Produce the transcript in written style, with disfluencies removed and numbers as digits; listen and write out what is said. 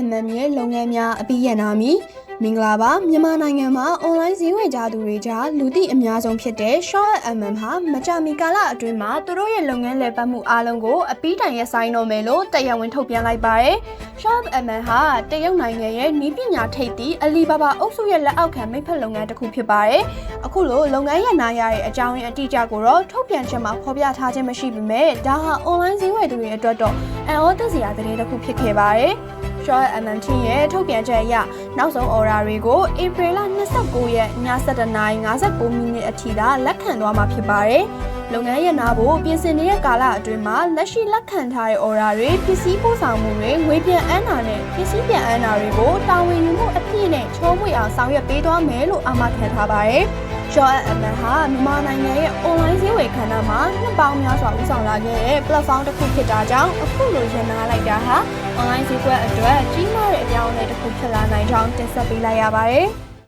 MM ရဲ့လုပ်ငန်းများအပြီးရနာမီမင်္ဂလာပါမြန်မာနိုင်ငံမှာအွန်လိုင်းဈေးဝယ်ကြသူတွေကြားလူသိအများဆုံးဖြစ်တဲ့ Short MM ဟာမကြာမီကာလအတွင်းမှာသူတို့ရဲ့လုပ်ငန်းလည်ပတ်မှုအားလုံးကိုအပြီးတိုင်ရပ်ဆိုင်းတော့မယ်လို့တရားဝင်ထုတ်ပြန်လိုက်ပါတယ်။ Short MM ဟာတရုတ်နိုင်ငံရဲ့နည်းပညာထိပ်သီးအလီဘာဘာအုပ်စုရဲ့လက်အောက်ခံမိတ်ဖက်လုပ်ငန်းတစ်ခုဖြစ်ပါတယ်။အခုလိုလုပ်ငန်းရပ်နာရတဲ့အကြောင်းရင်းအတိအကျကိုတော့ထုတ်ပြန်ချက်မှာဖော်ပြထားခြင်းမရှိပေမဲ့ဒါဟာအွန်လိုင်းဈေးဝယ်သူတွေအတွက်တော့အံ့ဩသစရာသတင်းတစ်ခုဖြစ်ခဲ့ပါတယ်။ Short MMT ရဲ့ထုတ်ပြန်ချက်အရနောက်ဆုံး order တွေကိုဧပြီလ29ရက်ည7:59မိနစ်အထိသာလက်ခံသွားမှာဖြစ်ပါတယ်။လုပ်ငန်းရပ်နာဖို့ပြင်ဆင်နေတဲ့ကာလအတွင်းမှာလက်ရှိလက်ခံထားတဲ့ order တွေပစ္စည်းပို့ဆောင်မှုတွေငွေပြန်အမ်းတာနဲ့ပစ္စည်းပြန်အမ်းတာတွေကိုတာဝန်ယူမှုအပြည့်နဲ့ချိုးပွေအောင်ဆောင်ရွက်ပေးသွားမယ်လို့အာမခံထားပါတယ်။ Short MM ဟာမြန်မာနိုင်ငံရဲ့ online ဈေးဝယ်ခန်းမှာနှစ်ပေါင်းများစွာဦးဆောင်လာခဲ့တဲ့ platform တစ်ခုဖြစ်တာကြောင့်အခုလိုရန်နာလိုက်တာဟာ online ဈေးကွက်အတွက်ကြီးမားတဲ့အပြောင်းအလဲတစ်ခုဖြစ်လာနိုင်ကြောင်းတင်ဆက်ပေးလိုက်ရပါတယ်။